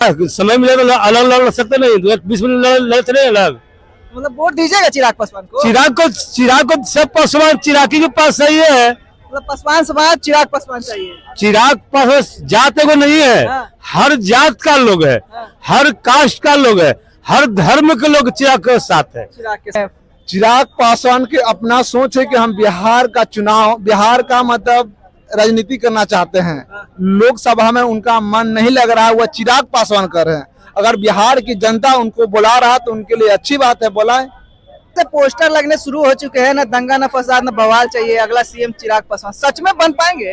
समय मिले तो अलग अलग लड़ सकते नहीं, 20 मिनट लड़ते नहीं अलग। मतलब वोट दीजिएगा चिराग पासवान को? चिराग को सब पासवान चिराग के पास सही है। मतलब पासवान समाज चिराग पासवान चाहिए। चिराग पासवान जात को नहीं है, हाँ। हर जात का लोग है, हर कास्ट का लोग है, हर धर्म के लोग चिराग के साथ है। चिराग पासवान के अपना सोच है कि हम बिहार का चुनाव, बिहार का मतलब राजनीति करना चाहते हैं। लोकसभा में उनका मन नहीं लग रहा है, वह चिराग पासवान कर रहे हैं। अगर बिहार की जनता उनको बुला रहा तो उनके लिए अच्छी बात है, बुलाएं। पोस्टर लगने शुरू हो चुके हैं, ना दंगा ना फसाद ना बवाल चाहिए, अगला सीएम चिराग पासवान। सच में बन पाएंगे?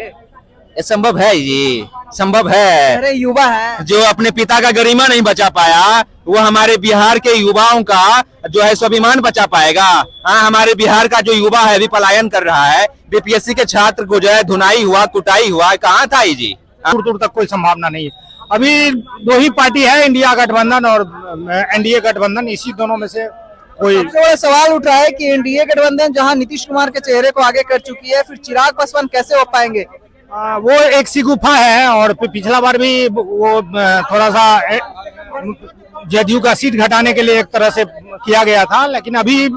ये संभव है जी, संभव है। अरे युवा है जो अपने पिता का गरिमा नहीं बचा पाया, वो हमारे बिहार के युवाओं का जो है स्वाभिमान बचा पाएगा। हाँ, हमारे बिहार का जो युवा है अभी पलायन कर रहा है। बीपीएससी के छात्र को जो है धुनाई हुआ, कुटाई हुआ, कहाँ था ये जी? दूर दूर तक कोई संभावना नहीं है। अभी दो ही पार्टी है, इंडिया गठबंधन और एनडीए गठबंधन, इसी दोनों में से कोई। सबसे बड़ा सवाल उठ रहा है कि एनडीए गठबंधन जहां नीतीश कुमार के चेहरे को आगे कर चुकी है, फिर चिराग पासवान कैसे हो पाएंगे? वो एक सी गुफा है, और पिछला बार भी वो थोड़ा सा जदयू का सीट घटाने के लिए एक तरह से किया गया था, लेकिन अभी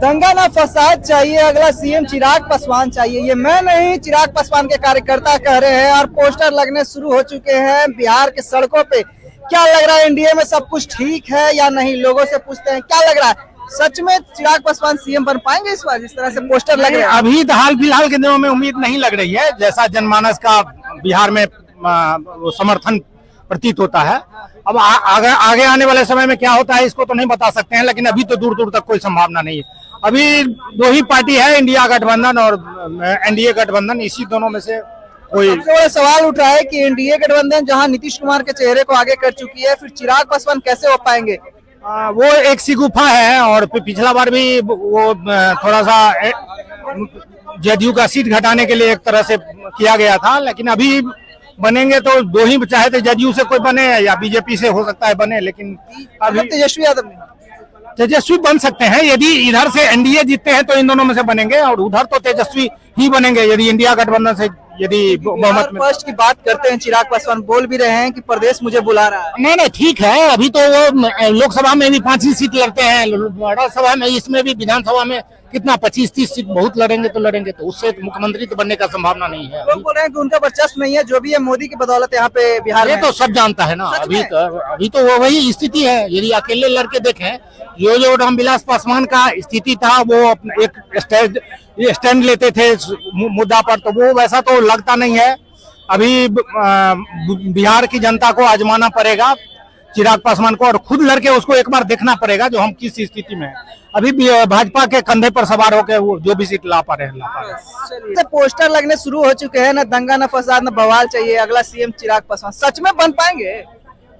दंगा ना फसाद चाहिए, अगला सीएम चिराग पासवान चाहिए। ये मैं नहीं, चिराग पासवान के कार्यकर्ता कह रहे हैं, और पोस्टर लगने शुरू हो चुके हैं बिहार के सड़कों पे। क्या लग रहा है, एनडीए में सब कुछ ठीक है या नहीं? लोगों से पूछते हैं, क्या लग रहा है, सच में चिराग पासवान सीएम बन पाएंगे इस बार, जिस तरह से पोस्टर लग रहे हैं? अभी हाल फिलहाल के दिनों में उम्मीद नहीं लग रही है, जैसा जनमानस का बिहार में समर्थन प्रतीत होता है। अब आगे आने वाले समय में क्या होता है इसको तो नहीं बता सकते हैं, लेकिन अभी तो दूर दूर तक कोई संभावना नहीं है। अभी दो ही पार्टी है, इंडिया गठबंधन और एनडीए गठबंधन, इसी दोनों में से कोई। सबसे बड़ा सवाल उठ रहा है कि एनडीए गठबंधन जहां नीतीश कुमार के चेहरे को आगे कर चुकी है, फिर चिराग पासवान कैसे हो पाएंगे? वो एक सी गुफा है, और पिछला बार भी वो थोड़ा सा जदयू का सीट घटाने के लिए एक तरह से किया गया था, लेकिन अभी बनेंगे तो दो ही, चाहे तो जदयू से कोई बने या बीजेपी से हो सकता है बने, लेकिन अभी तेजस्वी यादव नहीं। तेजस्वी बन सकते हैं। यदि इधर से एनडीए जीतते हैं तो इन दोनों में से बनेंगे, और उधर तो तेजस्वी ही बनेंगे यदि इंडिया गठबंधन से यदि बहुमत में। फर्स्ट की बात करते हैं, चिराग पासवान बोल भी रहे हैं कि प्रदेश मुझे बुला रहा है। नहीं, ठीक है। अभी तो वो लोकसभा में भी 5 ही सीट लड़ते हैं, राज्यसभा में, इसमें भी, विधानसभा में कितना 25-30 सीट बहुत लड़ेंगे तो लड़ेंगे, तो उससे मुख्यमंत्री तो बनने का संभावना नहीं है। लोग बोल रहे हैं कि उनका वर्चस्व नहीं है, जो भी है मोदी की बदौलत यहाँ पे बिहार ये में। तो सब जानता है ना। अभी तो वो वही स्थिति है। यदि अकेले लड़के देखें, जो रामविलास पासवान का स्थिति था, वो एक स्टैंड लेते थे मुद्दा पर, तो वो वैसा तो लगता नहीं है। अभी बिहार की जनता को आजमाना पड़ेगा चिराग पासवान को, और खुद लड़के उसको एक बार देखना पड़ेगा जो हम किस स्थिति में हैं। अभी भाजपा के कंधे पर सवार होकर वो जो भी सीट ला पा रहे हैं। पोस्टर लगने शुरू हो चुके हैं, ना दंगा ना फसाद ना बवाल चाहिए, अगला सीएम चिराग पासवान। सच में बन पाएंगे?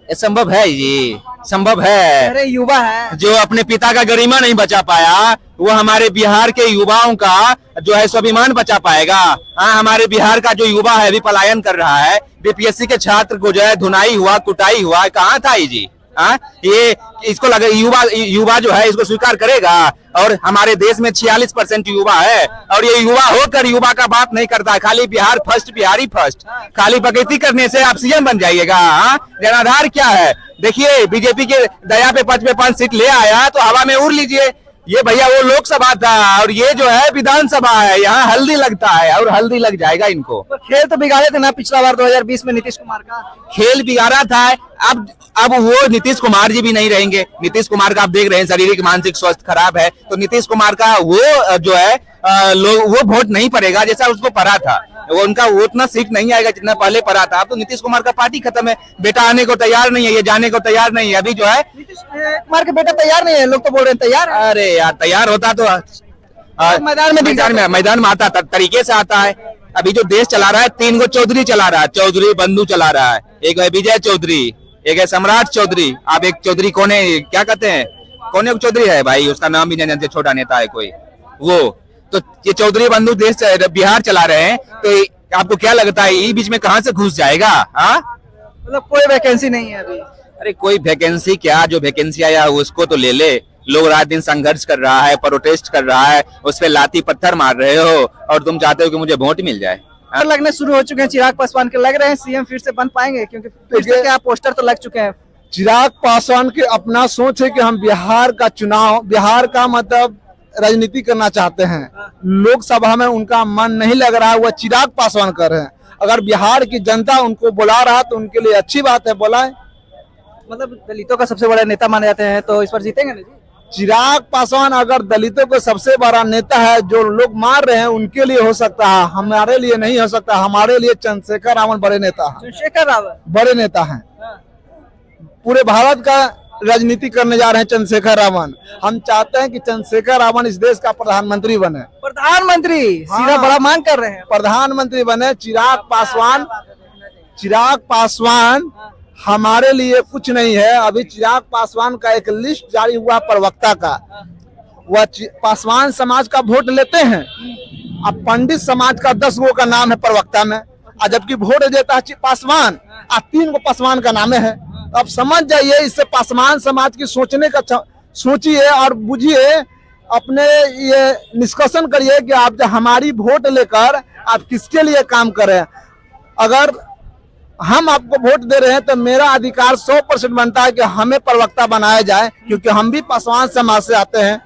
ये संभव है जी, संभव है। अरे युवा है जो अपने पिता का गरिमा नहीं बचा पाया, वो हमारे बिहार के युवाओं का जो है स्वाभिमान बचा पाएगा। हाँ, हमारे बिहार का जो युवा है अभी पलायन कर रहा है। बीपीएससी के छात्र को जो है धुनाई हुआ, कुटाई हुआ, कहाँ था ये जी? हाँ, ये इसको लगे युवा जो है इसको स्वीकार करेगा। और हमारे देश में 46% युवा है, और ये युवा होकर युवा का बात नहीं करता। खाली बिहार फर्स्ट, बिहारी फर्स्ट, खाली प्रगति करने से आप सीएम बन जाइएगा। हाँ, जनाधार क्या है? देखिए, बीजेपी के दया पे 5 पे 5 सीट ले आया तो हवा में उड़ लीजिए। ये भैया वो लोकसभा था, और ये जो है विधानसभा है, यहाँ हल्दी लगता है, और हल्दी लग जाएगा इनको। खेल तो बिगाड़े थे ना पिछला बार 2020 में नीतीश कुमार का। खेल बिगाड़ा था। अब वो नीतीश कुमार जी भी नहीं रहेंगे। नीतीश कुमार का आप देख रहे हैं शारीरिक मानसिक स्वास्थ्य खराब है, तो नीतीश कुमार का वो जो है लोग वो वोट नहीं पड़ेगा जैसा उसको पड़ा था। वो उनका उतना सीट नहीं आएगा जितना पहले पड़ा था। अब तो नीतीश कुमार का पार्टी खत्म है। बेटा आने को तैयार नहीं है, ये जाने को तैयार नहीं है। अभी जो है नीतीश कुमार के बेटा तैयार नहीं है, लोग तो बोल रहे हैं तैयार है। अरे यार, तैयार होता तो मैदान में आता, तरीके से आता है। अभी जो देश चला रहा है, 3 गो चौधरी चला रहा है। चौधरी बंधु चला रहा है, एक है विजय चौधरी, एक है सम्राट चौधरी। अब एक चौधरी कौन है, क्या कहते हैं, कौन एक चौधरी है भाई, उसका नाम भी नहीं जानते, छोटा नेता है कोई वो। तो ये चौधरी बंधु देश बिहार चला रहे हैं, तो आपको क्या लगता है ये बीच में कहाँ से घुस जाएगा? हाँ, मतलब कोई वैकेंसी नहीं है अभी। अरे कोई वैकेंसी क्या, जो वैकेंसी आया उसको तो ले ले। लोग रात दिन संघर्ष कर रहा है, प्रोटेस्ट कर रहा है, उस पर लाठी पत्थर मार रहे हो, और तुम चाहते हो कि मुझे वोट मिल जाए। और लगने शुरू हो चुके हैं चिराग पासवान के, लग रहे हैं सीएम फिर से बन पाएंगे, क्योंकि फिर से क्या पोस्टर तो लग चुके हैं। चिराग पासवान के अपना सोच है कि हम बिहार का चुनाव, बिहार का मतलब राजनीति करना चाहते हैं। लोकसभा में उनका मन नहीं लग रहा है, वह चिराग पासवान कर रहे हैं। अगर बिहार की जनता उनको बुला रहा तो उनके लिए अच्छी बात है, बुलाए। मतलब दलितों का सबसे बड़ा नेता माने जाते हैं, तो इस बार जीतेंगे ना जी? चिराग पासवान अगर दलितों को सबसे बड़ा नेता है, जो लोग मार रहे हैं उनके लिए हो सकता है, हमारे लिए नहीं हो सकता। हमारे लिए चंद्रशेखर रावण बड़े नेता हैं, चंद्रशेखर रावत बड़े नेता हैं। पूरे भारत का राजनीति करने जा रहे हैं चंद्रशेखर रावण। हम चाहते हैं कि चंद्रशेखर रावण इस देश का प्रधानमंत्री बने। प्रधानमंत्री सीधा बड़ा मांग कर रहे हैं, प्रधानमंत्री बने चिराग पासवान। चिराग पासवान हमारे लिए कुछ नहीं है। अभी चिराग पासवान का एक लिस्ट जारी हुआ प्रवक्ता का, वह पासवान समाज का वोट लेते हैं। अब पंडित समाज का 10 गो का नाम है प्रवक्ता में, और जबकि वोट देता है पासवान, 3 गो पासवान का नाम है। अब समझ जाइए, इससे पासवान समाज की सोचने का सोचिए और बुझिए, अपने ये निष्कर्षण करिए कि आप जो हमारी वोट लेकर आप किसके लिए काम करें। अगर हम आपको वोट दे रहे हैं तो मेरा अधिकार 100% बनता है कि हमें प्रवक्ता बनाया जाए, क्योंकि हम भी पासवान समाज से आते हैं।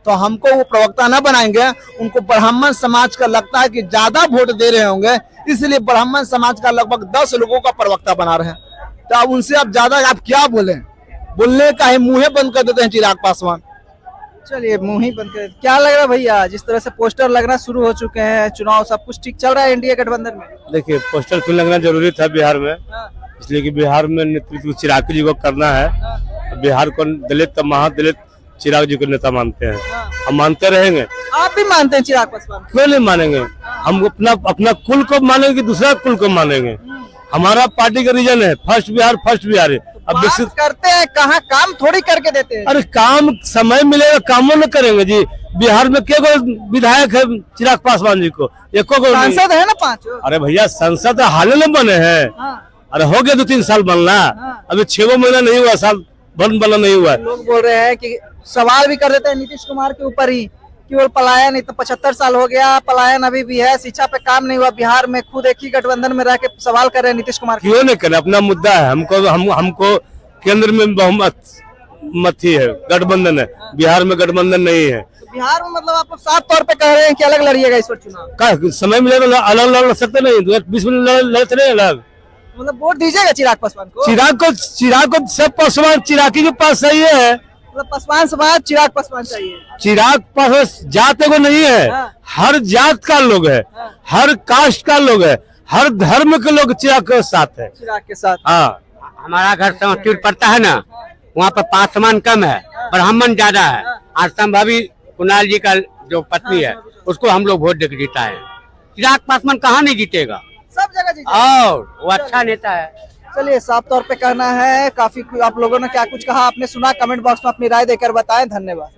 तो हमको वो प्रवक्ता ना बनाएंगे, उनको ब्राह्मण समाज का लगता है कि ज्यादा वोट दे रहे होंगे, इसलिए ब्राह्मण समाज का लगभग 10 लोगों का प्रवक्ता बना रहे हैं। तो अब उनसे आप ज्यादा आप क्या बोलें, बोलने का ही मुंह बंद कर देते हैं चिराग पासवान। चलिए मुंह ही बंद कर। क्या लग रहा है भैया, जिस तरह से पोस्टर लगना शुरू हो चुके हैं, चुनाव सब कुछ ठीक चल रहा है एनडीए गठबंधन में? देखिए, पोस्टर तो लगना जरूरी था बिहार में, इसलिए कि बिहार में नेतृत्व चिराग जी को करना है। बिहार को दलित महादलित चिराग जी को नेता मानते हैं, हम मानते रहेंगे। आप भी मानते हैं चिराग पासवान? क्यों नहीं मानेंगे? हम अपना कुल को मानेंगे कि दूसरा कुल को मानेंगे? हमारा पार्टी का रीजन है फर्स्ट बिहार, फर्स्ट बिहार है। अब बात करते हैं, कहाँ काम थोड़ी करके देते हैं। अरे काम समय मिलेगा, कामों न करेंगे जी। बिहार में के विधायक है चिराग पासवान जी को? एको को सांसद है ना 5। अरे भैया, संसद हाल में बने हैं। अरे हो गया 2-3 साल बनना, अभी 6 महीना नहीं हुआ, साल बना नहीं हुआ। लोग बोल रहे हैं कि सवाल भी कर देते हैं नीतीश कुमार के ऊपर ही, केवल पलायन, तो 75 साल हो गया, पलायन अभी भी है, शिक्षा पे काम नहीं हुआ बिहार में। खुद एक ही गठबंधन में रह के सवाल कर रहे हैं नीतीश कुमार। क्यों नहीं करे? अपना मुद्दा है। हमको केंद्र में बहुमत मत ही है, गठबंधन है। बिहार में गठबंधन नहीं है। तो बिहार में मतलब आप साफ तौर पे कह रहे हैं कि अलग लड़िएगा इस पर चुनाव? का समय मिलेगा अलग लड़ सकते नहीं, 2020 में लड़ते नहीं अलग। मतलब वोट दीजिएगा चिराग पासवान को? चिराग को सब पासवान चिराग के पास सही है। मतलब पासवान समाज चिराग पासवान चाहिए? चिराग पासवान जात को नहीं है, हर जात का लोग है, हर कास्ट का लोग है, हर धर्म के लोग चिराग के साथ है। चिराग के साथ? हाँ, हमारा घर समस्तीपुर पड़ता है ना, वहाँ पर पासवान कम है, ब्राह्मण ज्यादा है। और संभावी कुणाल जी का जो पत्नी है, उसको हम लोग वोट देकर जीता है। चिराग पासवान कहाँ नहीं जीतेगा, सब जगह जीतेगा। और वो अच्छा नेता है। चलिए, साफ तौर पे कहना है। काफी आप लोगों ने क्या कुछ कहा आपने सुना, कमेंट बॉक्स में अपनी राय देकर बताएं। धन्यवाद।